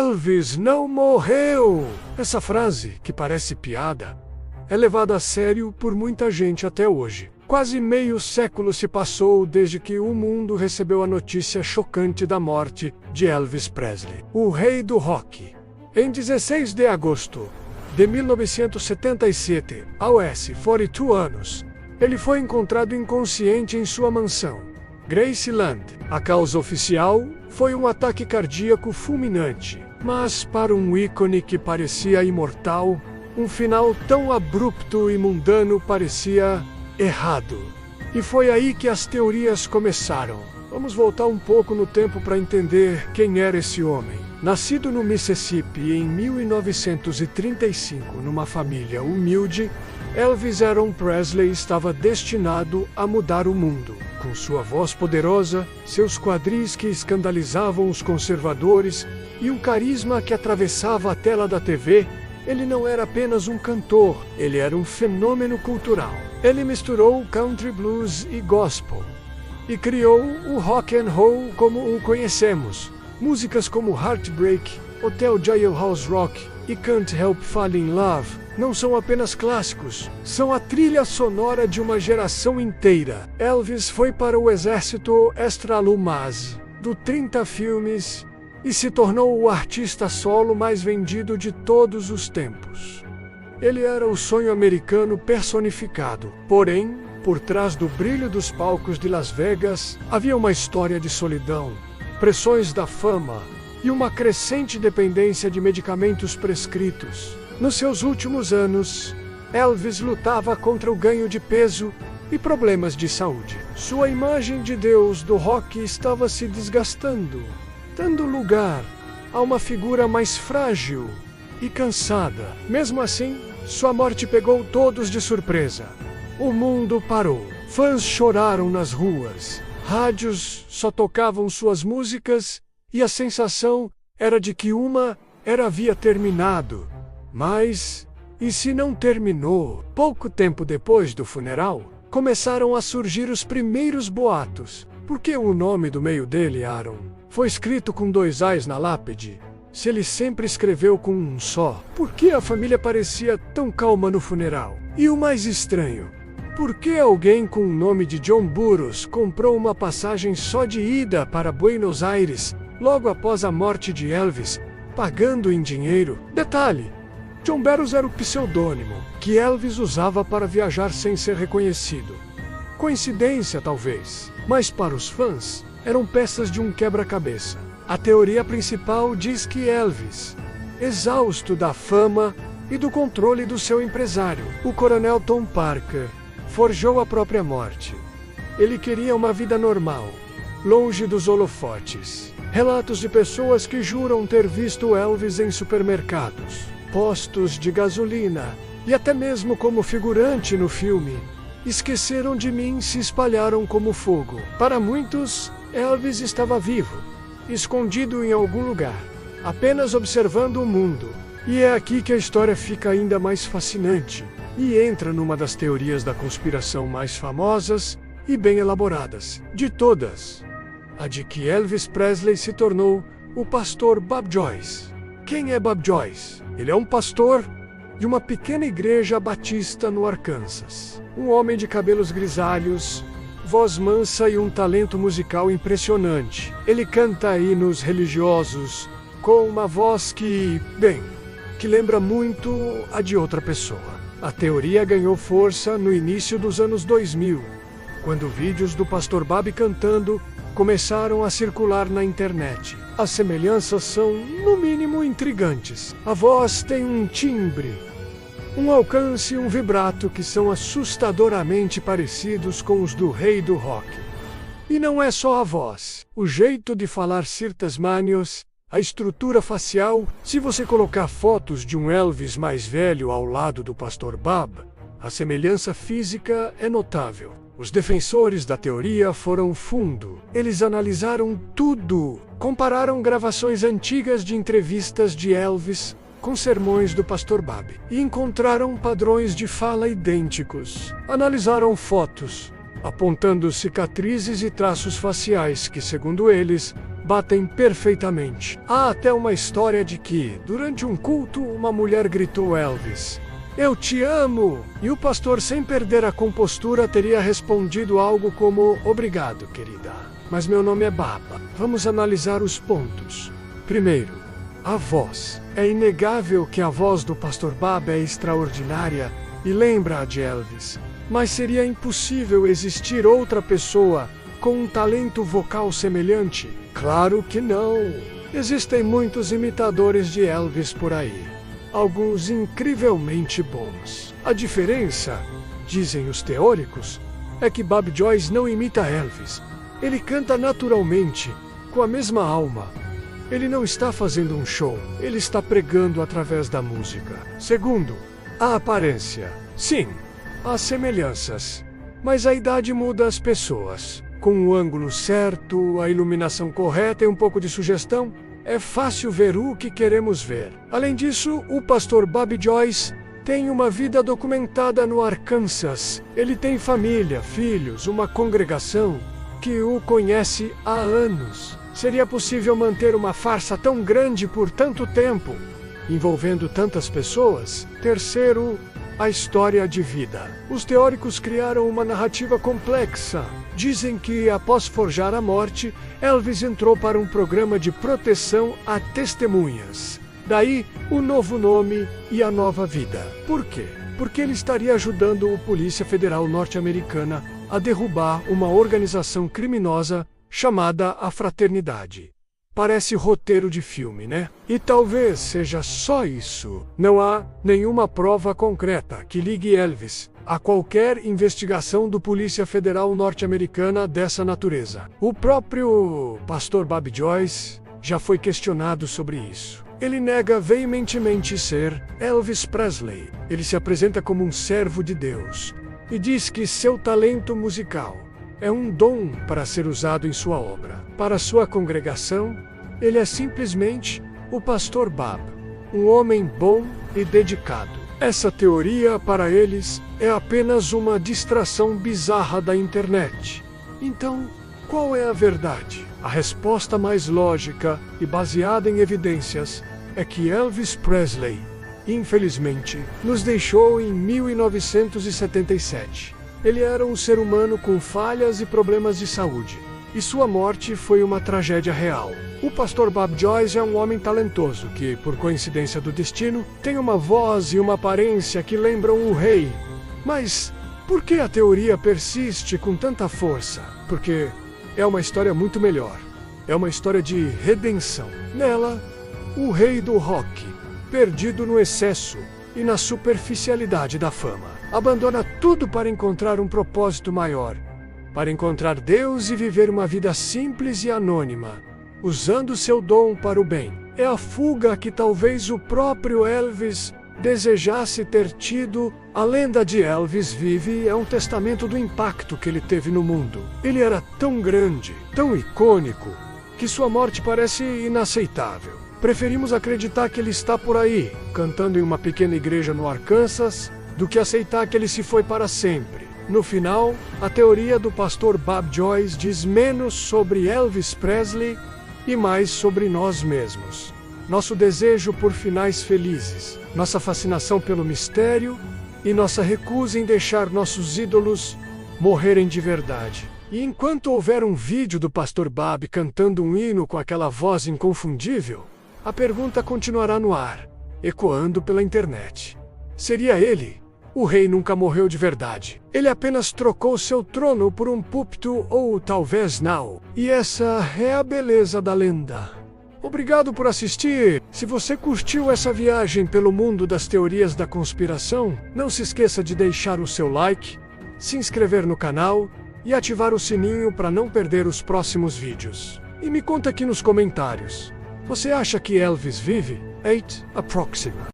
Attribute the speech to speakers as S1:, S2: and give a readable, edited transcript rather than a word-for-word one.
S1: Elvis não morreu! Essa frase, que parece piada, é levada a sério por muita gente até hoje. Quase meio século se passou desde que o mundo recebeu a notícia chocante da morte de Elvis Presley, o rei do rock. Em 16 de agosto de 1977, aos 42 anos, ele foi encontrado inconsciente em sua mansão, Graceland. A causa oficial foi um ataque cardíaco fulminante, mas para um ícone que parecia imortal, um final tão abrupto e mundano parecia errado. E foi aí que as teorias começaram. Vamos voltar um pouco no tempo para entender quem era esse homem. Nascido no Mississippi em 1935, numa família humilde, Elvis Aaron Presley estava destinado a mudar o mundo. Com sua voz poderosa, seus quadris que escandalizavam os conservadores e um carisma que atravessava a tela da TV, ele não era apenas um cantor, ele era um fenômeno cultural. Ele misturou country blues e gospel e criou o rock and roll como o conhecemos. Músicas como Heartbreak, Hotel Jailhouse Rock e Can't Help Falling in Love não são apenas clássicos, são a trilha sonora de uma geração inteira. Elvis foi para o exército extralumaz do 30 filmes e se tornou o artista solo mais vendido de todos os tempos. Ele era o sonho americano personificado. Porém, por trás do brilho dos palcos de Las Vegas, havia uma história de solidão, pressões da fama e uma crescente dependência de medicamentos prescritos. Nos seus últimos anos, Elvis lutava contra o ganho de peso e problemas de saúde. Sua imagem de Deus do rock estava se desgastando, dando lugar a uma figura mais frágil e cansada. Mesmo assim, sua morte pegou todos de surpresa. O mundo parou. Fãs choraram nas ruas. Rádios só tocavam suas músicas e a sensação era de que uma era havia terminado. Mas, e se não terminou? Pouco tempo depois do funeral, começaram a surgir os primeiros boatos. Por que o nome do meio dele, Aaron, foi escrito com 2 A's na lápide? Se ele sempre escreveu com um só, por que a família parecia tão calma no funeral? E o mais estranho, por que alguém com o nome de John Burroughs comprou uma passagem só de ida para Buenos Aires logo após a morte de Elvis, pagando em dinheiro? Detalhe, John Burroughs era o pseudônimo que Elvis usava para viajar sem ser reconhecido. Coincidência, talvez, mas para os fãs, eram peças de um quebra-cabeça. A teoria principal diz que Elvis, exausto da fama e do controle do seu empresário, o coronel Tom Parker, forjou a própria morte. Ele queria uma vida normal, longe dos holofotes. Relatos de pessoas que juram ter visto Elvis em supermercados, postos de gasolina e até mesmo como figurante no filme Esqueceram de Mim se espalharam como fogo. Para muitos, Elvis estava vivo, escondido em algum lugar, apenas observando o mundo. E é aqui que a história fica ainda mais fascinante e entra numa das teorias da conspiração mais famosas e bem elaboradas de todas, a de que Elvis Presley se tornou o pastor Bob Joyce. Quem é Bob Joyce? Ele é um pastor de uma pequena igreja batista no Arkansas. Um homem de cabelos grisalhos, voz mansa e um talento musical impressionante. Ele canta hinos religiosos com uma voz que lembra muito a de outra pessoa. A teoria ganhou força no início dos anos 2000, quando vídeos do pastor Bob cantando começaram a circular na internet. As semelhanças são, no mínimo, intrigantes. A voz tem um timbre, um alcance e um vibrato que são assustadoramente parecidos com os do rei do rock. E não é só a voz, o jeito de falar certas manias, a estrutura facial. Se você colocar fotos de um Elvis mais velho ao lado do pastor Bob, a semelhança física é notável. Os defensores da teoria foram fundo. Eles analisaram tudo, compararam gravações antigas de entrevistas de Elvis com sermões do pastor Bob e encontraram padrões de fala idênticos. Analisaram fotos, apontando cicatrizes e traços faciais que, segundo eles, batem perfeitamente. Há até uma história de que, durante um culto, uma mulher gritou Elvis: "Eu te amo!" E o pastor, sem perder a compostura, teria respondido algo como: "Obrigado, querida, mas meu nome é Baba." Vamos analisar os pontos. Primeiro, a voz. É inegável que a voz do pastor Baba é extraordinária e lembra a de Elvis, mas seria impossível existir outra pessoa com um talento vocal semelhante? Claro que não! Existem muitos imitadores de Elvis por aí, alguns incrivelmente bons. A diferença, dizem os teóricos, é que Bob Joyce não imita Elvis. Ele canta naturalmente, com a mesma alma. Ele não está fazendo um show, ele está pregando através da música. Segundo, a aparência. Sim, há semelhanças, mas a idade muda as pessoas. Com o ângulo certo, a iluminação correta e um pouco de sugestão, é fácil ver o que queremos ver. Além disso, o pastor Bob Joyce tem uma vida documentada no Arkansas. Ele tem família, filhos, uma congregação que o conhece há anos. Seria possível manter uma farsa tão grande por tanto tempo, envolvendo tantas pessoas? Terceiro, a história de vida. Os teóricos criaram uma narrativa complexa. Dizem que, após forjar a morte, Elvis entrou para um programa de proteção a testemunhas. Daí, o novo nome e a nova vida. Por quê? Porque ele estaria ajudando a Polícia Federal Norte-Americana a derrubar uma organização criminosa chamada a Fraternidade. Parece roteiro de filme, né? E talvez seja só isso. Não há nenhuma prova concreta que ligue Elvis a qualquer investigação do Polícia Federal Norte-Americana dessa natureza. O próprio pastor Bob Joyce já foi questionado sobre isso. Ele nega veementemente ser Elvis Presley. Ele se apresenta como um servo de Deus e diz que seu talento musical é um dom para ser usado em sua obra. Para sua congregação, ele é simplesmente o pastor Bob, um homem bom e dedicado. Essa teoria, para eles, é apenas uma distração bizarra da internet. Então, qual é a verdade? A resposta mais lógica e baseada em evidências é que Elvis Presley, infelizmente, nos deixou em 1977. Ele era um ser humano com falhas e problemas de saúde, e sua morte foi uma tragédia real. O pastor Bob Joyce é um homem talentoso que, por coincidência do destino, tem uma voz e uma aparência que lembram o rei. Mas por que a teoria persiste com tanta força? Porque é uma história muito melhor. É uma história de redenção. Nela, o rei do rock, perdido no excesso e na superficialidade da fama, abandona tudo para encontrar um propósito maior, para encontrar Deus e viver uma vida simples e anônima, usando seu dom para o bem. É a fuga que talvez o próprio Elvis desejasse ter tido. A lenda de Elvis vive é um testamento do impacto que ele teve no mundo. Ele era tão grande, tão icônico, que sua morte parece inaceitável. Preferimos acreditar que ele está por aí, cantando em uma pequena igreja no Arkansas, do que aceitar que ele se foi para sempre. No final, a teoria do pastor Bob Joyce diz menos sobre Elvis Presley e mais sobre nós mesmos. Nosso desejo por finais felizes, nossa fascinação pelo mistério e nossa recusa em deixar nossos ídolos morrerem de verdade. E enquanto houver um vídeo do pastor Bob cantando um hino com aquela voz inconfundível, a pergunta continuará no ar, ecoando pela internet. Seria ele? O rei nunca morreu de verdade. Ele apenas trocou seu trono por um púlpito ou talvez não. E essa é a beleza da lenda. Obrigado por assistir. Se você curtiu essa viagem pelo mundo das teorias da conspiração, não se esqueça de deixar o seu like, se inscrever no canal e ativar o sininho para não perder os próximos vídeos. E me conta aqui nos comentários. Você acha que Elvis vive? 8 Approxima.